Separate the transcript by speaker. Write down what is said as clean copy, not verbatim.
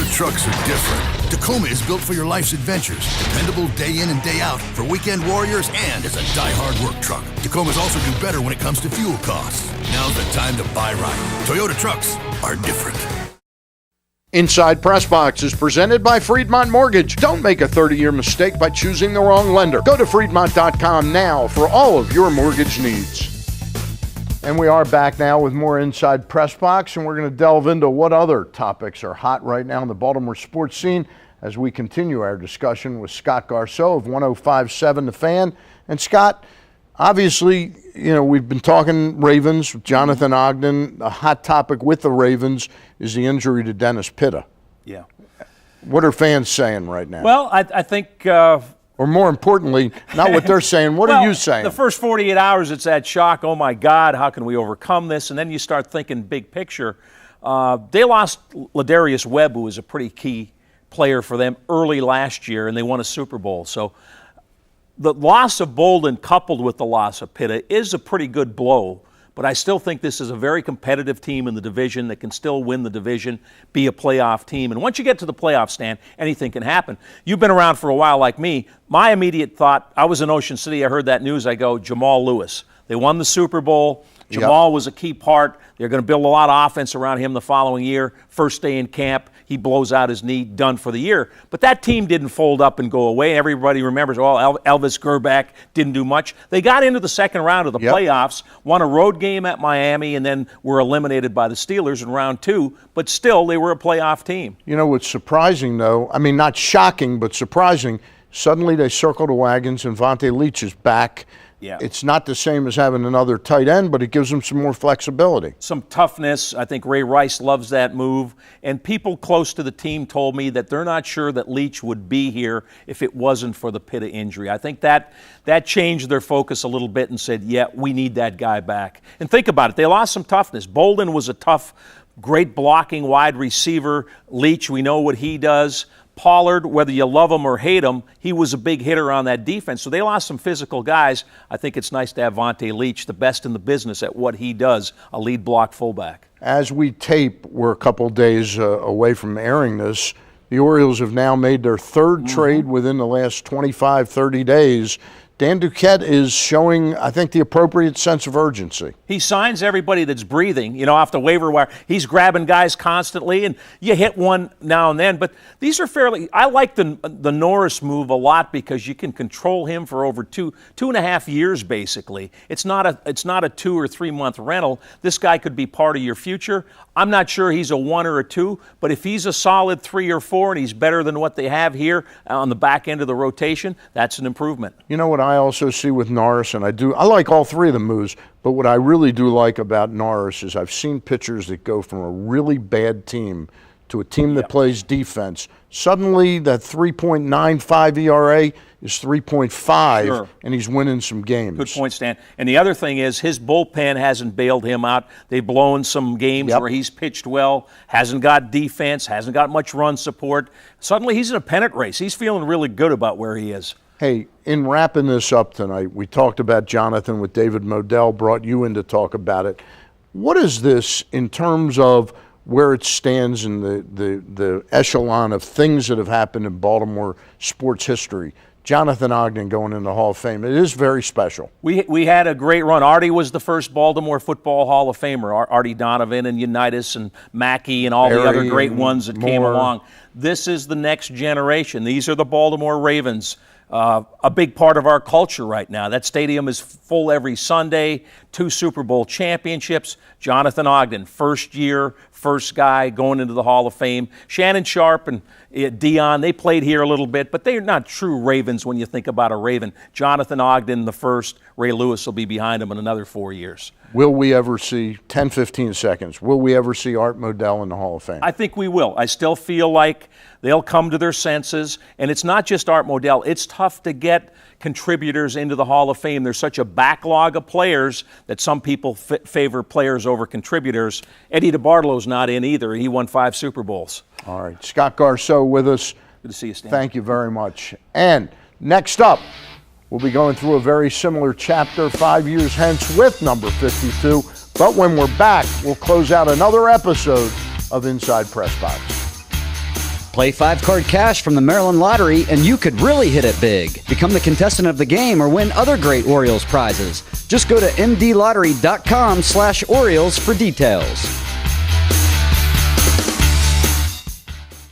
Speaker 1: Toyota trucks are different. Tacoma is built for your life's adventures. Dependable day in and day out for weekend warriors and as a die-hard work truck. Tacomas also do better when it comes to fuel costs. Now's the time to buy right. Toyota trucks are different.
Speaker 2: Inside PressBox is presented by Friedmont Mortgage. Don't make a 30-year mistake by choosing the wrong lender. Go to Friedmont.com now for all of your mortgage needs. And we are back now with more Inside PressBox, and we're going to delve into what other topics are hot right now in the Baltimore sports scene as we continue our discussion with Scott Garceau of 105.7 The Fan. And Scott, obviously, we've been talking Ravens with Jonathan Ogden. A hot topic with the Ravens is the injury to Dennis Pitta.
Speaker 3: Yeah.
Speaker 2: What are fans saying right now?
Speaker 3: Well, I think...
Speaker 2: or more importantly, not what they're saying. What are you saying?
Speaker 3: The first 48 hours, it's that shock. Oh, my God, how can we overcome this? And then you start thinking big picture. They lost Ladarius Webb, who was a pretty key player for them early last year, and they won a Super Bowl. So the loss of Bolden coupled with the loss of Pitta is a pretty good blow. But I still think this is a very competitive team in the division that can still win the division, be a playoff team. And once you get to the playoff stand, anything can happen. You've been around for a while like me. My immediate thought, I was in Ocean City, I heard that news, I go, Jamal Lewis. They won the Super Bowl. Jamal was a key part. They're going to build a lot of offense around him the following year. First day in camp, he blows out his knee, done for the year. But that team didn't fold up and go away. Everybody remembers, Elvis Gerback didn't do much. They got into the second round of the playoffs, won a road game at Miami, and then were eliminated by the Steelers in round 2. But still, they were a playoff team.
Speaker 2: You know what's surprising, though? I mean, not shocking, but surprising. Suddenly they circle the wagons and Vontae Leach is back.
Speaker 3: Yeah.
Speaker 2: It's not the same as having another tight end, but it gives them some more flexibility.
Speaker 3: Some toughness. I think Ray Rice loves that move. And people close to the team told me that they're not sure that Leach would be here if it wasn't for the Pitta injury. I think that changed their focus a little bit and said, yeah, we need that guy back. And think about it. They lost some toughness. Bolden was a tough, great blocking wide receiver. Leach, we know what he does. Pollard, whether you love him or hate him, he was a big hitter on that defense. So they lost some physical guys. I think it's nice to have Vontae Leach, the best in the business at what he does, a lead block fullback.
Speaker 2: As we tape, we're a couple days away from airing this. The Orioles have now made their third trade within the last 25, 30 days. Dan Duquette is showing, I think, the appropriate sense of urgency.
Speaker 3: He signs everybody that's breathing, off the waiver wire. He's grabbing guys constantly, and you hit one now and then. But these are I like the Norris move a lot because you can control him for over two and a half years, basically. It's not a 2 or 3 month rental. This guy could be part of your future. I'm not sure he's a 1 or a 2, but if he's a solid 3 or 4 and he's better than what they have here on the back end of the rotation, that's an improvement.
Speaker 2: You know what I also see with Norris, and I like all three of the moves, but what I really do like about Norris is I've seen pitchers that go from a really bad team to a team that plays defense. Suddenly that 3.95 ERA is 3.5, and he's winning some games.
Speaker 3: Good point, Stan. And the other thing is his bullpen hasn't bailed him out. They've blown some games where he's pitched well, hasn't got defense, hasn't got much run support. Suddenly he's in a pennant race. He's feeling really good about where he is.
Speaker 2: Hey, in wrapping this up tonight, we talked about Jonathan with David Modell, brought you in to talk about it. What is this in terms of where it stands in the echelon of things that have happened in Baltimore sports history? Jonathan Ogden going in the Hall of Fame. It is very special.
Speaker 3: We had a great run. Artie was the first Baltimore Football Hall of Famer. Artie Donovan and Unitas and Mackey and all the other great ones that came along. This is the next generation. These are the Baltimore Ravens. A big part of our culture right now. That stadium is full every Sunday. 2 Super Bowl championships. Jonathan Ogden, first year, first guy going into the Hall of Fame. Shannon Sharp and Dion, they played here a little bit, but they're not true Ravens when you think about a Raven. Jonathan Ogden, the first. Ray Lewis will be behind him in another 4 years.
Speaker 2: Will we ever see, 10, 15 seconds, will we ever see Art Modell in the Hall of Fame?
Speaker 3: I think we will. I still feel like they'll come to their senses. And it's not just Art Modell. It's tough to get contributors into the Hall of Fame. There's such a backlog of players that some people favor players over contributors. Eddie DeBartolo's not in either. He won 5 Super Bowls.
Speaker 2: All right. Scott Garceau with us.
Speaker 3: Good to see you, Stan.
Speaker 2: Thank you very much. And next up, we'll be going through a very similar chapter 5 years hence with number 52. But when we're back, we'll close out another episode of Inside PressBox.
Speaker 4: Play 5-card cash from the Maryland Lottery and you could really hit it big. Become the contestant of the game or win other great Orioles prizes. Just go to mdlottery.com/Orioles for details.